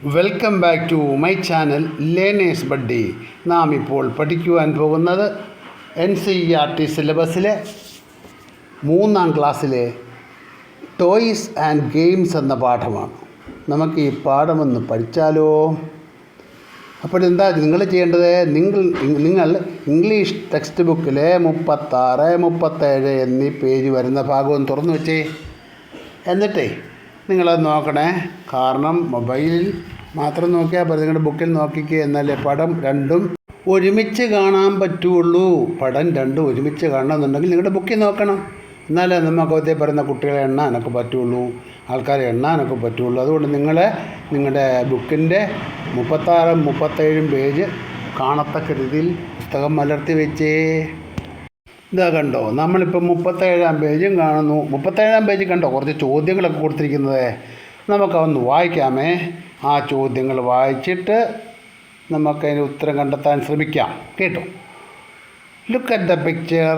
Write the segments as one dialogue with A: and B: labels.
A: Welcome back to my channel learners buddy. നാം ഇപ്പോൾ പഠിക്കുവാൻ പോകുന്നത് NCERT സിലബസിലെ 3ാം ക്ലാസ്സിലെ ടോയ്സ് ആൻഡ് ഗെയിംസ് എന്ന പാഠമാണ്. നമുക്ക് ഈ പാഠമൊന്ന് പഠിച്ചാലോ? അപ്പോഴെന്താ നിങ്ങൾ ചെയ്യേണ്ടത്? നിങ്ങൾ ഇംഗ്ലീഷ് ടെക്സ്റ്റ് ബുക്കിലെ 36, 37 എന്നീ പേജ് വരുന്ന ഭാഗം തുറന്നു വെച്ചേ. എന്നിട്ടേ നിങ്ങളത് നോക്കണേ. കാരണം മൊബൈലിൽ മാത്രം നോക്കിയാൽ പോരെ, നിങ്ങളുടെ ബുക്കിൽ നോക്കിക്കുക. എന്നാലേ പടം രണ്ടും ഒരുമിച്ച് കാണാൻ പറ്റുള്ളൂ. പടം രണ്ടും ഒരുമിച്ച് കാണണമെന്നുണ്ടെങ്കിൽ നിങ്ങളുടെ ബുക്കിൽ നോക്കണം. എന്നാലേ നമുക്ക് പറയുന്ന കുട്ടികളെ എണ്ണാനൊക്കെ പറ്റുള്ളൂ, ആൾക്കാരെ എണ്ണാനൊക്കെ പറ്റുള്ളൂ. അതുകൊണ്ട് നിങ്ങളുടെ ബുക്കിൻ്റെ 36, 37 പേജ് കാണത്തക്ക രീതിയിൽ പുസ്തകം മലർത്തി വെച്ചേ. ഇതാ കണ്ടോ, നമ്മളിപ്പോൾ 37ാം പേജും കാണുന്നു. 37ാം പേജ് കണ്ടോ, കുറച്ച് ചോദ്യങ്ങളൊക്കെ കൊടുത്തിരിക്കുന്നത്. നമുക്കതൊന്ന് വായിക്കാമേ. ആ ചോദ്യങ്ങൾ വായിച്ചിട്ട് നമുക്കതിന് ഉത്തരം കണ്ടെത്താൻ ശ്രമിക്കാം കേട്ടോ. Look at the picture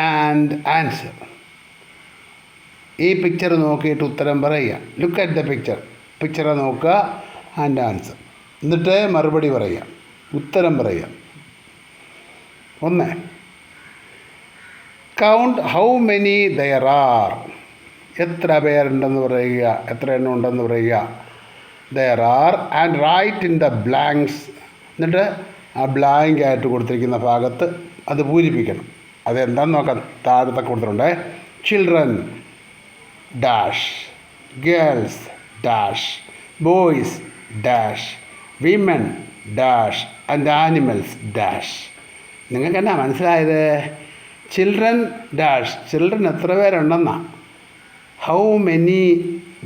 A: and answer. ഈ പിക്ചർ നോക്കിയിട്ട് ഉത്തരം പറയുക. ലുക്ക് അറ്റ് ദ പിക്ചറെ നോക്കുക, ആൻഡ് ആൻസർ. എന്നിട്ട് മറുപടി പറയുക, ഉത്തരം പറയുക. 1. Count how many there are. എത്ര പേരുണ്ടെന്ന് പറയുക, എത്ര എണ്ണം ഉണ്ടെന്ന് പറയുക. There are and write in the blanks. എന്നിട്ട് ആ ബ്ലാങ്ക് ആയിട്ട് കൊടുത്തിരിക്കുന്ന ഭാഗത്ത് അത് പൂരിപ്പിക്കണം. അതെന്താണെന്ന് നോക്കാം. താഴത്തൊക്കെ കൊടുത്തിട്ടുണ്ട്. Children dash, girls dash, boys dash, women dash and animals dash. നിങ്ങൾക്ക് എന്നാ മനസ്സിലായത്? ചിൽഡ്രൻ ഡാഷ്, ചിൽഡ്രൻ എത്ര പേരുണ്ടെന്നാണ്. ഹൗ മെനി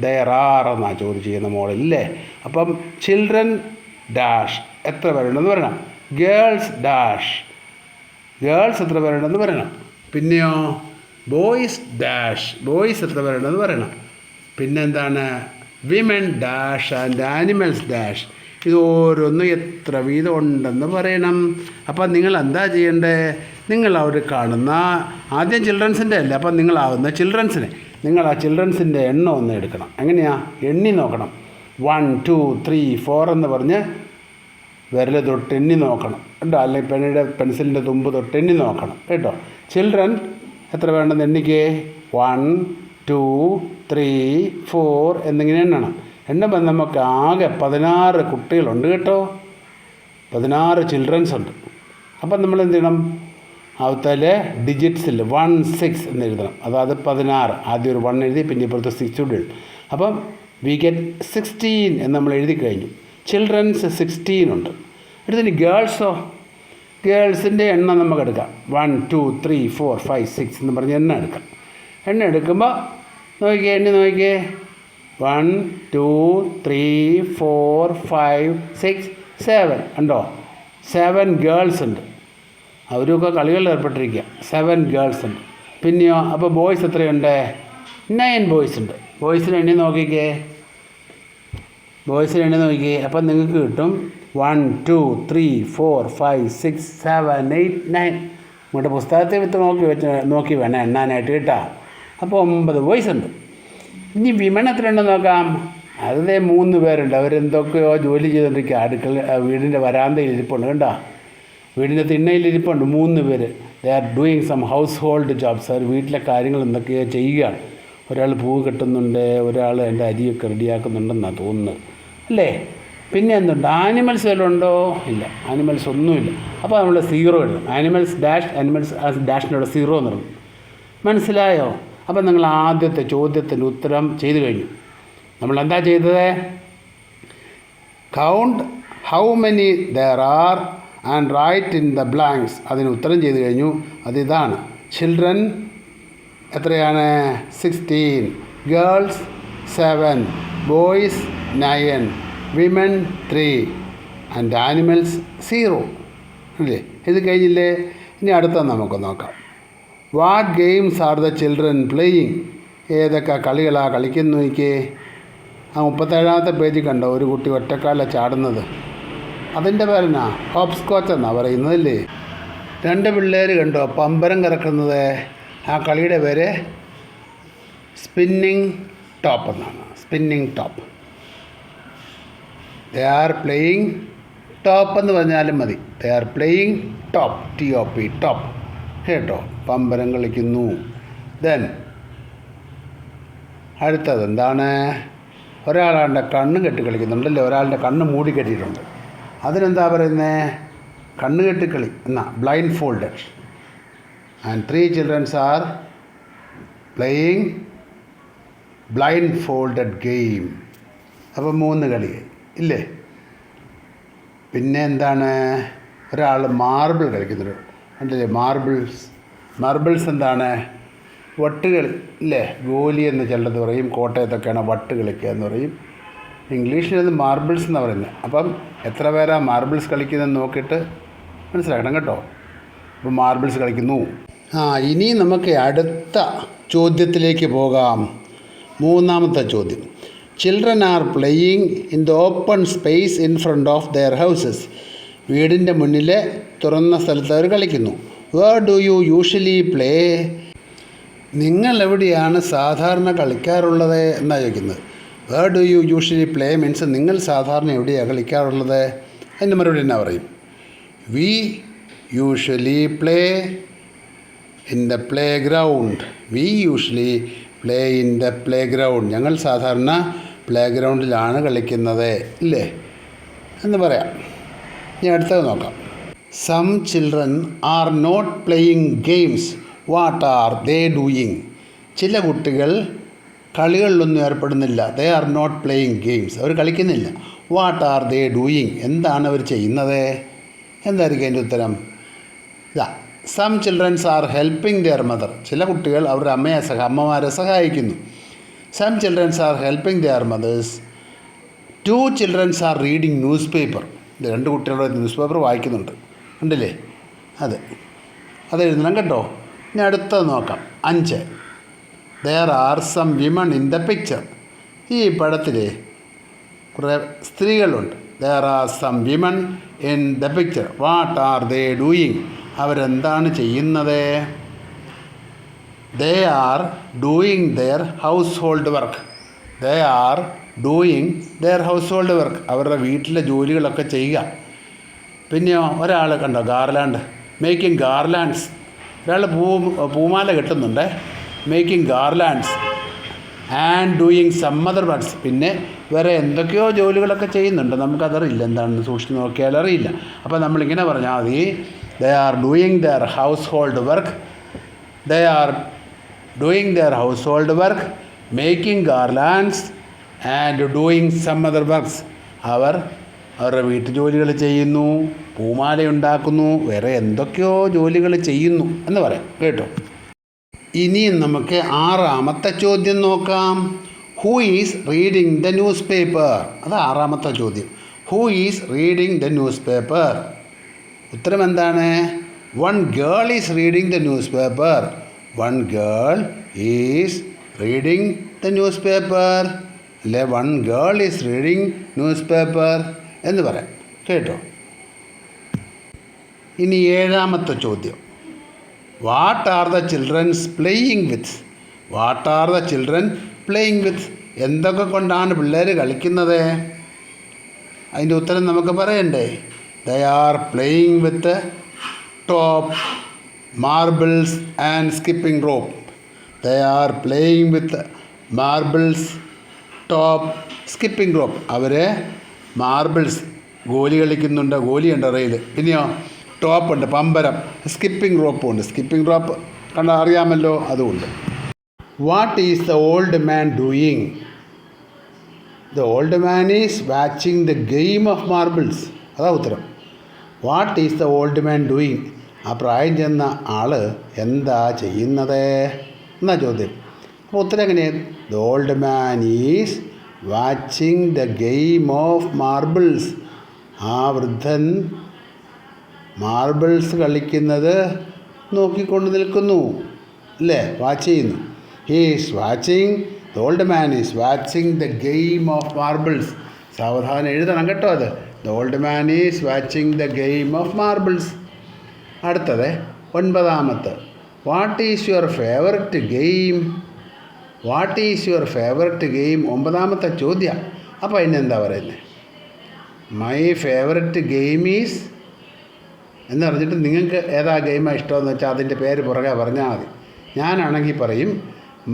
A: ദെയർ ആർ എന്നാണ് ചോദിച്ചിരിക്കുന്ന മോളില്ലേ. അപ്പം ചിൽഡ്രൻ ഡാഷ് എത്ര പേരുണ്ടെന്ന് പറയണം. ഗേൾസ് ഡാഷ്, ഗേൾസ് എത്ര പേരുണ്ടെന്ന് പറയണം. പിന്നെയോ ബോയ്സ് ഡാഷ്, ബോയ്സ് എത്ര പേരുണ്ടെന്ന് പറയണം. പിന്നെന്താണ്? Women dash and animals dash. ഇത് ഓരോന്നും എത്ര വീതം ഉണ്ടെന്ന് പറയണം. അപ്പം നിങ്ങൾ എന്താ ചെയ്യേണ്ടത്? നിങ്ങൾ അവിടെ കാണുന്ന ആദ്യം ചിൽഡ്രൻസിൻ്റെ അല്ലേ, അപ്പം നിങ്ങളാവുന്ന ചിൽഡ്രൻസിനെ നിങ്ങൾ ആ ചിൽഡ്രൻസിൻ്റെ എണ്ണം ഒന്ന് എടുക്കണം. എങ്ങനെയാണ്? എണ്ണി നോക്കണം. 1, 2, 3, 4 എന്ന് പറഞ്ഞ് വിരൽ തൊട്ട് എണ്ണി നോക്കണം കേട്ടോ. അല്ലെങ്കിൽ പെൻസിലിൻ്റെ തുമ്പ് തൊട്ട് എണ്ണി നോക്കണം കേട്ടോ. ചിൽഡ്രൻ എത്ര വേണ്ടെന്ന് എണ്ണിക്കേ. 1, 2, 3, 4 എന്നിങ്ങനെ എണ്ണണം. എണ്ണുമ്പോൾ നമുക്ക് ആകെ 16 കുട്ടികളുണ്ട് കേട്ടോ. 16 ചിൽഡ്രൻസ് ഉണ്ട്. അപ്പം നമ്മൾ എന്ത് ചെയ്യണം? അവിടുത്തെ ഡിജിറ്റ്സിൽ 1, 6 എന്ന് എഴുതണം. അതായത് 16. ആദ്യം ഒരു 1 എഴുതി, പിന്നെ ഇപ്പോഴത്തെ 6 കൂടി എഴുതും. അപ്പം വി ഗെറ്റ് 16 എന്ന് നമ്മൾ എഴുതി കഴിഞ്ഞു. ചിൽഡ്രൻസ് 16 ഉണ്ട്. അടുത്തതിന് ഗേൾസോ? ഗേൾസിൻ്റെ എണ്ണം നമുക്ക് എടുക്കാം. 1, 2, 3, 4, 5, 6 എന്ന് പറഞ്ഞ് എണ്ണം എടുക്കാം. എണ്ണം എടുക്കുമ്പോൾ നോക്കിയേ, എണ്ണി നോക്കിയേ. 1, 2, 3, 4, 5, 6, 7 ഉണ്ടോ? 7 ഗേൾസ് ഉണ്ട്. അവരൊക്കെ കളികളിൽ ഏർപ്പെട്ടിരിക്കുക. 7 ഗേൾസ് ഉണ്ട്. പിന്നെയോ അപ്പോൾ ബോയ്സ് എത്രയുണ്ട്? 9 ബോയ്സ് ഉണ്ട്. ബോയ്സിന് എണ്ണി നോക്കിക്കേ, ബോയ്സിന് എണ്ണി നോക്കിക്കേ. അപ്പം നിങ്ങൾക്ക് കിട്ടും 1, 2, 3, 4, 5, 6, 7, 8, 9. ഇങ്ങോട്ട് പുസ്തകത്തെ നോക്കി വേണം എണ്ണാനായിട്ട് കേട്ടോ. അപ്പോൾ 9 ബോയ്സ് ഉണ്ട്. ഇനി വിമൺ എത്ര ഉണ്ടെന്ന് നോക്കാം. അതേ 3 പേരുണ്ട്. അവരെന്തൊക്കെയോ ജോലി ചെയ്തുകൊണ്ടിരിക്കുക. വീടിൻ്റെ വരാന്തയിൽ ഇരിപ്പുണ്ട് കേട്ടോ. വീടിൻ്റെ തിണ്ണയിൽ ഇരിപ്പുണ്ട് 3 പേര്. They are doing some household jobs. അവർ വീട്ടിലെ കാര്യങ്ങൾ എന്തൊക്കെയോ ചെയ്യുകയാണ്. ഒരാൾ പൂവ് കെട്ടുന്നുണ്ട്, ഒരാൾ എൻ്റെ അരിയൊക്കെ റെഡിയാക്കുന്നുണ്ടെന്നാണ് തോന്നുന്നത് അല്ലേ. പിന്നെ എന്തുണ്ട്? ആനിമൽസ് വല്ലതും ഉണ്ടോ? ഇല്ല, ആനിമൽസ് ഒന്നുമില്ല. അപ്പോൾ നമ്മൾ 0 എഴുതും. ആനിമൽസ് ഡാഷ്, ആനിമൽസ് ഡാഷിനോട് 0 എന്ന് എഴുതും. മനസ്സിലായോ? അപ്പം നിങ്ങൾ ആദ്യത്തെ ചോദ്യത്തിൻ്റെ ഉത്തരം ചെയ്തു കഴിഞ്ഞു. നമ്മൾ എന്താ ചെയ്തത്? Count how many there are and write in the blanks. അതിന് ഉത്തരം ചെയ്തു കഴിഞ്ഞു. അതിതാണ്. ചിൽഡ്രൻ എത്രയാണ്? 16, girls 7, boys 9, women 3 and animals 0 അല്ലേ. ഇത് കഴിഞ്ഞില്ലേ? ഇനി അടുത്ത നമുക്ക് നോക്കാം. What games are the children playing. ഏതൊക്കെ കളികളാണ് കളിക്കുന്നു നോക്കിയേ. ആ 37ാമത്തെ പേജിൽ കണ്ടോ ഒരു കുട്ടി ഒറ്റക്കാല ചാടുന്നത്. അതിൻ്റെ പേരെന്നാ ഹോപ്പ് സ്കോച്ച് എന്നാണ് പറയുന്നതല്ലേ. 2 പിള്ളേർ കണ്ടോ പമ്പരം കറക്കുന്നത്. ആ കളിയുടെ പേര് സ്പിന്നിങ് ടോപ്പ് എന്നാണ്. Spinning top. They are playing top എന്ന് പറഞ്ഞാലും മതി. They are playing top, TOP, top. കേട്ടോ, പമ്പരം കളിക്കുന്നു. ദെൻ അടുത്തത് എന്താണ്? ഒരാളുടെ കണ്ണ് കെട്ടി കളിക്കുന്നുണ്ടല്ലേ, ഒരാളുടെ കണ്ണ് മൂടി കെട്ടിയിട്ടുണ്ട്. അതിനെന്താ പറയുന്നത്? കണ്ണ് കെട്ടിക്കളി എന്നാ, blind folded. And 3 children are playing blind folded game. അപ്പോൾ 3 കളി ഇല്ലേ? പിന്നെ എന്താണ്? ഒരാൾ മാർബിൾ കളിക്കുന്നുണ്ട് കണ്ടില്ലേ, മാർബിൾസ് എന്താണ്? വട്ടുകളി ഇല്ലേ? ഗോലി എന്ന് ചിലത് പറയും, കോട്ടയത്തൊക്കെയാണ് വട്ട് കളിക്കുക എന്ന് പറയും. ഇംഗ്ലീഷിലത് മാർബിൾസ് എന്നാണ് പറയുന്നത്. അപ്പം എത്ര പേരാ മാർബിൾസ് കളിക്കുന്നതെന്ന് നോക്കിയിട്ട് മനസ്സിലാക്കണം കേട്ടോ. അപ്പോൾ മാർബിൾസ് കളിക്കുന്നു. ഇനി നമുക്ക് അടുത്ത ചോദ്യത്തിലേക്ക് പോകാം. 3ാമത്തെ ചോദ്യം. Children are playing in the open space in front of their houses. വീടിൻ്റെ മുന്നിലെ തുറന്ന സ്ഥലത്ത് അവർ കളിക്കുന്നു. Where do you usually play? നിങ്ങൾ എവിടെയാണ് സാധാരണ കളിക്കാറുള്ളത് എന്നാണ് ചോദിക്കുന്നത്. Where do you usually play means നിങ്ങൾ സാധാരണ എവിടെയാണ് കളിക്കാറുള്ളത്? അതിൻ്റെ മറുപടി എന്നാ പറയും? We usually play in the playground. We usually play in the playground. ഞങ്ങൾ സാധാരണ പ്ലേ ഗ്രൗണ്ടിലാണ് കളിക്കുന്നത് ഇല്ലേ എന്ന് പറയാം. ഇനി അടുത്തത് നോക്കാം. Some children are not playing games. What are they doing? ചില കുട്ടികൾ കളികളിലൊന്നും ഏർപ്പെടുന്നില്ല. They are not playing games. അവർ കളിക്കുന്നില്ല. What are they doing? എന്താണ് അവർ ചെയ്യുന്നത്? എന്തായിരിക്കും അതിൻ്റെ ഉത്തരം? Some childrens are helping their mother. ചില കുട്ടികൾ അവരുടെ അമ്മമാരെ സഹായിക്കുന്നു. Some childrens are helping their mothers. 2 childrens are reading newspaper. 2 കുട്ടികളുടെ ന്യൂസ് പേപ്പർ വായിക്കുന്നുണ്ട് ഉണ്ടല്ലേ? അത് എഴുതണം കേട്ടോ. ഇനി അടുത്തത് നോക്കാം. 5. There are some women in the picture. ഈ പടത്തിൽ കുറേ സ്ത്രീകളുണ്ട്. There are some women in the picture. What are they doing? അവരെന്താണ് ചെയ്യുന്നത്? They are doing their household work. They are doing their household work. അവരുടെ വീട്ടിലെ ജോലികളൊക്കെ ചെയ്യുക. പിന്നെയോ ഒരാൾ കണ്ടോ, ഗാർലാൻഡ്, മേക്കിംഗ് ഗാർലാൻഡ്സ്. ഒരാൾ പൂമാല കെട്ടുന്നുണ്ട്, making garlands. And doing some other works. പിന്നെ വേറെ എന്തൊക്കെയോ ജോലികളൊക്കെ ചെയ്യുന്നുണ്ട്, നമുക്കതറിയില്ല, എന്താണെന്ന് സൂക്ഷിച്ച് നോക്കിയാൽ അറിയില്ല. അപ്പോൾ നമ്മളിങ്ങനെ പറഞ്ഞാൽ മതി, they are doing their household work. They are doing their household work, making garlands and doing some other works. അവർ അവരുടെ വീട്ടുജോലികൾ ചെയ്യുന്നു, പൂമാല ഉണ്ടാക്കുന്നു, വേറെ എന്തൊക്കെയോ ജോലികൾ ചെയ്യുന്നു എന്ന് പറയാം കേട്ടോ. ഇനിയും നമുക്ക് 6ാമത്തെ ചോദ്യം നോക്കാം. Who is reading the newspaper? അത് 6ാമത്തെ ചോദ്യം. Who is reading the newspaper? ഉത്തരം എന്താണ്? One girl is reading the newspaper. One girl is reading the newspaper. അല്ലെ, one girl is reading newspaper എന്ന് പറയാം കേട്ടോ. ഇനി 7ാമത്തെ ചോദ്യം. What are the childrens playing with? What are the children playing with? എന്തൊക്കെ കൊണ്ടാണ് പിള്ളേർ കളിക്കുന്നത്? അതിൻ്റെ ഉത്തരം നമുക്ക് പറയണ്ടേ? They are playing with top, marbles and skipping rope. They are playing with marbles, top, skipping rope. അവർ മാർബിൾസ് ഗോലി കളിക്കുന്നുണ്ട്, ഗോലിയുണ്ട് റെയിൽ. പിന്നെയോ ടോപ്പുണ്ട്, പമ്പരം, സ്കിപ്പിംഗ് റോപ്പും ഉണ്ട്. സ്കിപ്പിംഗ് റോപ്പ് കണ്ടാൽ അറിയാമല്ലോ, അതുകൊണ്ട്. What is the old man doing? The old man is watching the game of marbles. അതാ ഉത്തരം. What is the old man doing? ആ പ്രായം ചെന്ന ആൾ എന്താ ചെയ്യുന്നത് എന്നാ ചോദ്യം. അപ്പോൾ ഉത്തരം എങ്ങനെയാണ്? The old man is watching the game of marbles. ആ വൃദ്ധൻ മാർബിൾസ് കളിക്കുന്നത് നോക്കിക്കൊണ്ട് നിൽക്കുന്നു അല്ലേ, വാച്ച് ചെയ്യുന്നു. He is watching, the old man is watching the game of marbles. സാവധാനം എഴുതണം കേട്ടോ അത്. The old man is watching the game of marbles. അടുത്തത് 9ാമത്തെ. What is your favourite game? What is your favourite game? 9ാമത്തെ ചോദ്യം. അപ്പോൾ അതിനെന്താ പറയുന്നത്? മൈ ഫേവററ്റ് ഗെയിം ഈസ് എന്ന് പറഞ്ഞിട്ട് നിങ്ങൾക്ക് ഏതാ ഗെയിമാണ് ഇഷ്ടമെന്ന് വെച്ചാൽ അതിൻ്റെ പേര് പുറകെ പറഞ്ഞാൽ മതി. ഞാനാണെങ്കിൽ പറയും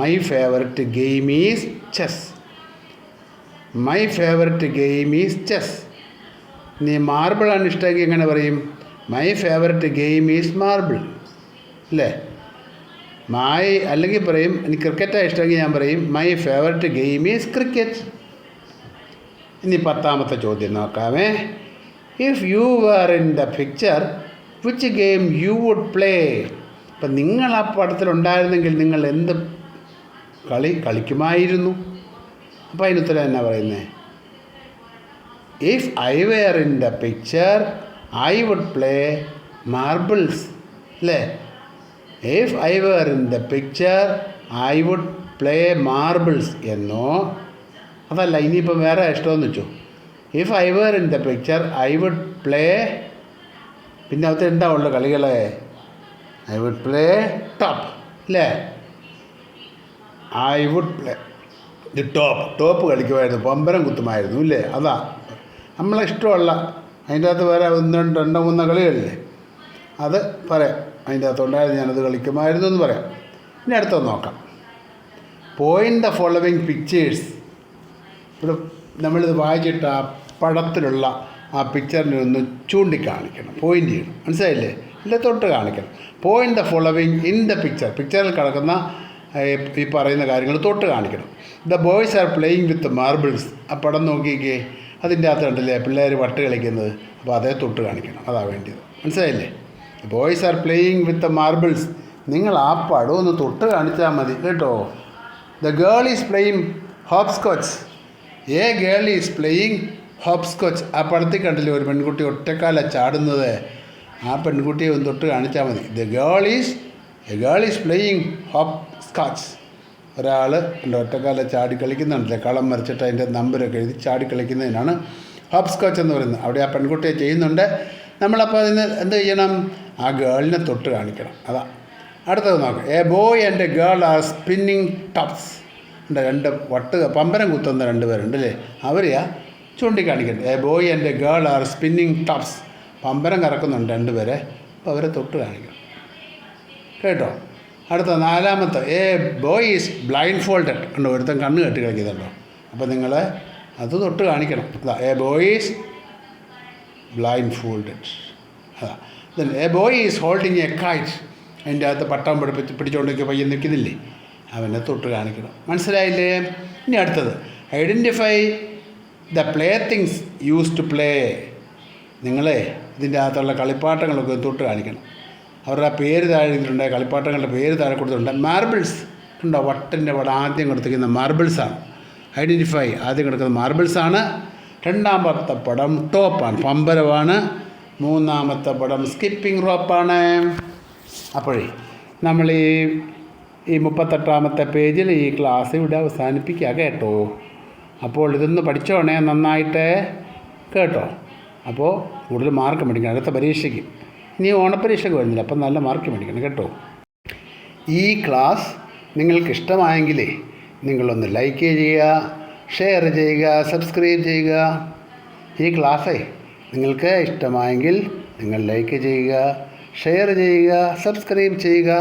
A: my favourite game is chess. My favourite game is chess. നീ മാർബിളാണ് ഇഷ്ടമെങ്കിൽ എങ്ങനെ പറയും? My favourite game is marble അല്ലേ? അല്ലെങ്കിൽ പറയും എനിക്ക് ക്രിക്കറ്റാണ് ഇഷ്ടമെങ്കിൽ ഞാൻ പറയും my favourite game is cricket. ഇനി 10ാമത്തെ ചോദ്യം നോക്കാമേ. If you were in the picture which game you would play. അപ്പം നിങ്ങൾ ആ പടത്തിലുണ്ടായിരുന്നെങ്കിൽ നിങ്ങൾ എന്ത് കളിക്കുമായിരുന്നു? അപ്പോൾ അതിനുത്തരം എന്നാ പറയുന്നത്? If I were in the picture I would play marbles അല്ലേ? If I were in the picture I would play marbles എന്നോ, അതല്ല ഇനിയിപ്പം വേറെ ഇഷ്ടമെന്ന് വെച്ചു. If I were in the picture I would play, പിന്നെ അകത്ത് എന്താ ഉള്ള കളികളെ? ഐ വുഡ് പ്ലേ ടോപ്പ് അല്ലേ? I would play the top കളിക്കുമായിരുന്നു, പമ്പരം കുത്തുമായിരുന്നു ഇല്ലേ? അതാ നമ്മളെ ഇഷ്ടമുള്ള. അതിൻ്റെ അകത്ത് വേറെ 2-3 കളികളില്ലേ, അത് പറയാം. അതിൻ്റെ അകത്തുണ്ടായിരുന്നു, ഞാനത് കളിക്കുമായിരുന്നു എന്ന് പറയാം. ഇനി അടുത്തൊന്ന് നോക്കാം. Point the following pictures. ഇവിടെ നമ്മളിത് വായിച്ചിട്ട് ആ പടത്തിലുള്ള ആ പിക്ചറിനെ ഒന്ന് ചൂണ്ടിക്കാണിക്കണം, പോയിൻ്റ് ചെയ്യണം. മനസ്സിലായില്ലേ? ഇല്ല, തൊട്ട് കാണിക്കണം. Point the following in the പിക്ചറിൽ കിടക്കുന്ന ഈ പറയുന്ന കാര്യങ്ങൾ തൊട്ട് കാണിക്കണം. The boys are playing with marbles. ആ പടം നോക്കിക്കേ, അതിൻ്റെ അകത്ത് കണ്ടില്ലേ പിള്ളേർ വട്ട് കളിക്കുന്നത്? അപ്പോൾ അതേ തൊട്ട് കാണിക്കണം, അതാണ് വേണ്ടത്. മനസ്സിലായില്ലേ? Boys are playing with marbles. നിങ്ങൾ ആ പടം ഒന്ന് തൊട്ട് കാണിച്ചാൽ മതി കേട്ടോ. The girl is playing hopscotch. A girl is playing hopscotch. ആ പടത്തിൽ കണ്ടില്ലേ ഒരു പെൺകുട്ടി ഒറ്റക്കാല ചാടുന്നത്? ആ പെൺകുട്ടിയെ ഒന്ന് തൊട്ട് കാണിച്ചാൽ മതി. A girl is playing hopscotch. ഒരാൾ ഒറ്റക്കാല ചാടി കളിക്കുന്നുണ്ടല്ലേ, കളം മറിച്ചിട്ട് അതിൻ്റെ നമ്പരൊക്കെ എഴുതി ചാടി കളിക്കുന്നതിനാണ് ഹോപ്പ് സ്കോച്ച് എന്ന് പറയുന്നത്. അവിടെ ആ പെൺകുട്ടിയെ ചെയ്യുന്നുണ്ട്. നമ്മളപ്പോൾ അതിന് എന്ത് ചെയ്യണം? ആ ഗേളിനെ തൊട്ട് കാണിക്കണം. അതാ അടുത്തത് നോക്കാം. A boy and a girl are spinning tops. രണ്ട് പമ്പരം കുത്തുന്ന 2 പേരുണ്ട് അല്ലേ, അവരെയാ ചൂണ്ടിക്കാണിക്കട്ടെ. A boy and a girl are spinning tops. പമ്പരം കറക്കുന്നുണ്ട് 2 പേരെ, അപ്പോൾ അവരെ തൊട്ട് കാണിക്കണം കേട്ടോ. അടുത്ത 4ാമത്തെ. A boy is blindfolded. ഉണ്ടോ, ഒരുത്തൻ കണ്ണ് കെട്ടി കളിക്കുന്നുണ്ടോ? അപ്പോൾ നിങ്ങൾ അത് തൊട്ട് കാണിക്കണം. അതാ a boy is blindfolded. അതാ. A boy is holding a kite. അതിൻ്റെ അകത്ത് പട്ടം പിടിച്ചുകൊണ്ടിരിക്കുക പയ്യൻ നിൽക്കുന്നില്ലേ, അവനെ തൊട്ട് കാണിക്കണം. മനസ്സിലായില്ലേ? ഇനി അടുത്തത്. Identify the play things used to play. നിങ്ങളെ ഇതിൻ്റെ അകത്തുള്ള കളിപ്പാട്ടങ്ങളൊക്കെ തൊട്ട് കാണിക്കണം. അവരുടെ പേര് താഴെ എഴുതിയിട്ടുണ്ട്, കളിപ്പാട്ടങ്ങളുടെ പേര് താഴെ കൊടുത്തിട്ടുണ്ട്. മാർബിൾസ് ഉണ്ടോ, വട്ടിൻ്റെ പടം ആദ്യം കൊടുത്തിരിക്കുന്ന മാർബിൾസാണ്. ഐഡൻറ്റിഫൈ ആദ്യം കൊടുക്കുന്ന മാർബിൾസാണ്. 2ാമത്തെ പടം ടോപ്പാണ്, പമ്പരമാണ്. 3ാമത്തെ പടം സ്കിപ്പിംഗ് റോപ്പാണ്. അപ്പോഴേ നമ്മൾ ഈ 38ാമത്തെ പേജിൽ ഈ ക്ലാസ് ഇവിടെ അവസാനിപ്പിക്കുക കേട്ടോ. അപ്പോൾ ഇതൊന്ന് പഠിച്ചോണേ നന്നായിട്ട് കേട്ടോ. അപ്പോൾ കൂടുതൽ മാർക്ക് മേടിക്കണം അടുത്ത പരീക്ഷയ്ക്ക്. ഇനി ഓണപ്പരീക്ഷയ്ക്ക് വരുന്നില്ല, അപ്പം നല്ല മാർക്ക് മേടിക്കണം കേട്ടോ. ഈ ക്ലാസ് നിങ്ങൾക്ക് ഇഷ്ടമായെങ്കിലേ നിങ്ങളൊന്ന് ലൈക്ക് ചെയ്യുക, ഷെയർ ചെയ്യുക, സബ്സ്ക്രൈബ് ചെയ്യുക. ഈ ക്ലാസ്സേ നിങ്ങൾക്ക് ഇഷ്ടമായെങ്കിൽ നിങ്ങൾ ലൈക്ക് ചെയ്യുക, ഷെയർ ചെയ്യുക, സബ്സ്ക്രൈബ് ചെയ്യുക.